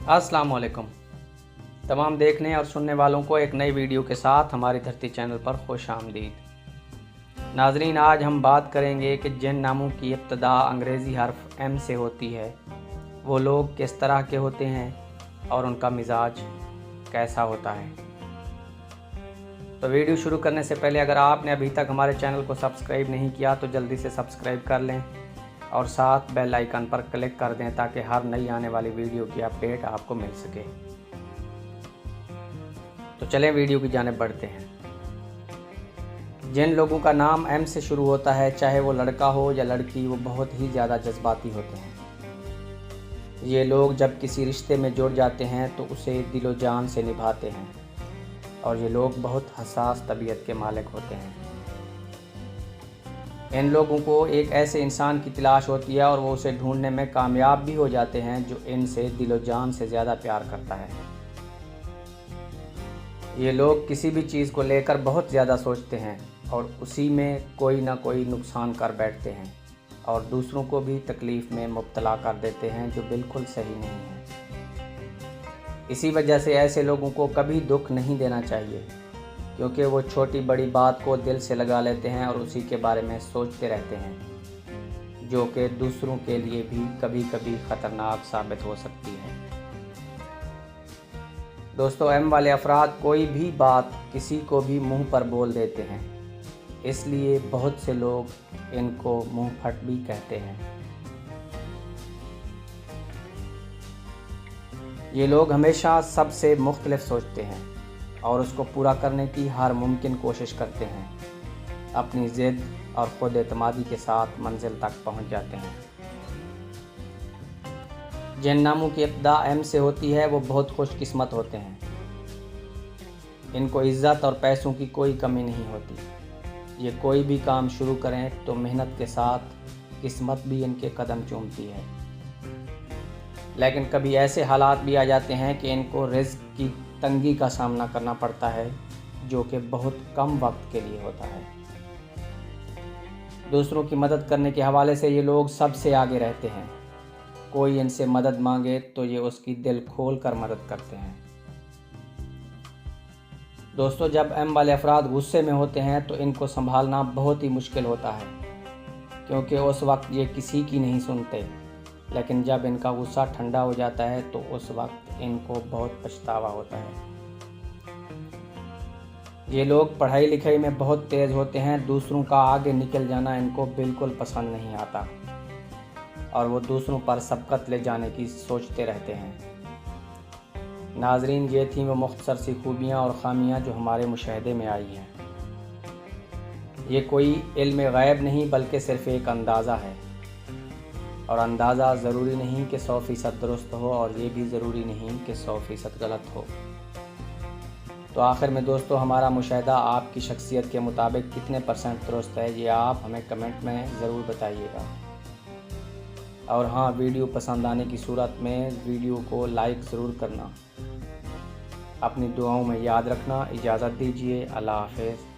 अस्सलाम वालेकुम। तमाम देखने और सुनने वालों को एक नई वीडियो के साथ हमारी धरती चैनल पर खुश आमदीद। नाजरीन, आज हम बात करेंगे कि जिन नामों की इब्तिदा अंग्रेज़ी हर्फ एम से होती है वो लोग किस तरह के होते हैं और उनका मिजाज कैसा होता है। तो वीडियो शुरू करने से पहले अगर आपने अभी तक हमारे चैनल को सब्सक्राइब नहीं किया तो जल्दी से सब्सक्राइब कर लें और साथ बेल आइकन पर क्लिक कर दें ताकि हर नई आने वाली वीडियो की अपडेट आपको मिल सके। तो चलें वीडियो की जानिब बढ़ते हैं। जिन लोगों का नाम एम से शुरू होता है, चाहे वो लड़का हो या लड़की, वो बहुत ही ज़्यादा जज्बाती होते हैं। ये लोग जब किसी रिश्ते में जुड़ जाते हैं तो उसे दिलो जान से निभाते हैं और ये लोग बहुत हसास तबीयत के मालिक होते हैं। इन लोगों को एक ऐसे इंसान की तलाश होती है और वो उसे ढूंढने में कामयाब भी हो जाते हैं जो इनसे दिलो जान से ज़्यादा प्यार करता है। ये लोग किसी भी चीज़ को लेकर बहुत ज़्यादा सोचते हैं और उसी में कोई ना कोई नुकसान कर बैठते हैं और दूसरों को भी तकलीफ़ में मुब्तला कर देते हैं, जो बिल्कुल सही नहीं है। इसी वजह से ऐसे लोगों को कभी दुख नहीं देना चाहिए, क्योंकि वो छोटी बड़ी बात को दिल से लगा लेते हैं और उसी के बारे में सोचते रहते हैं, जो कि दूसरों के लिए भी कभी कभी ख़तरनाक साबित हो सकती है। दोस्तों, एम वाले अफराद कोई भी बात किसी को भी मुंह पर बोल देते हैं, इसलिए बहुत से लोग इनको मुंह फट भी कहते हैं। ये लोग हमेशा सबसे मुख्तलिफ सोचते हैं और उसको पूरा करने की हर मुमकिन कोशिश करते हैं। अपनी ज़िद और ख़ुद एतमादी के साथ मंजिल तक पहुंच जाते हैं। जिन नामों की इब्तिदा एम से होती है वो बहुत खुशकिस्मत होते हैं। इनको इज़्ज़त और पैसों की कोई कमी नहीं होती। ये कोई भी काम शुरू करें तो मेहनत के साथ किस्मत भी इनके कदम चूमती है। लेकिन कभी ऐसे हालात भी आ जाते हैं कि इनको रिज़्क़ की तंगी का सामना करना पड़ता है, जो कि बहुत कम वक्त के लिए होता है। दूसरों की मदद करने के हवाले से ये लोग सबसे आगे रहते हैं। कोई इनसे मदद मांगे तो ये उसकी दिल खोल कर मदद करते हैं। दोस्तों, जब एम वाले अफराद गुस्से में होते हैं तो इनको संभालना बहुत ही मुश्किल होता है, क्योंकि उस वक्त ये किसी की नहीं सुनते। लेकिन जब इनका गुस्सा ठंडा हो जाता है तो उस वक्त इनको बहुत पछतावा होता है। ये लोग पढ़ाई लिखाई में बहुत तेज़ होते हैं। दूसरों का आगे निकल जाना इनको बिल्कुल पसंद नहीं आता और वो दूसरों पर सबकत ले जाने की सोचते रहते हैं। नाजरीन, ये थी वो मुख्तसर सी खूबियाँ और ख़ामियाँ जो हमारे मुशाहदे में आई हैं। ये कोई इल्म गैब नहीं बल्कि सिर्फ़ एक अंदाज़ा है, और अंदाज़ा ज़रूरी नहीं कि 100% दुरुस्त हो और ये भी ज़रूरी नहीं कि 100% गलत हो। तो आखिर में दोस्तों, हमारा मुशाहदा आपकी शख्सियत के मुताबिक कितने % दुरुस्त है, ये आप हमें कमेंट में ज़रूर बताइएगा। और हाँ, वीडियो पसंद आने की सूरत में वीडियो को लाइक ज़रूर करना। अपनी दुआओं में याद रखना। इजाज़त दीजिए। अल्लाह हाफ़िज़।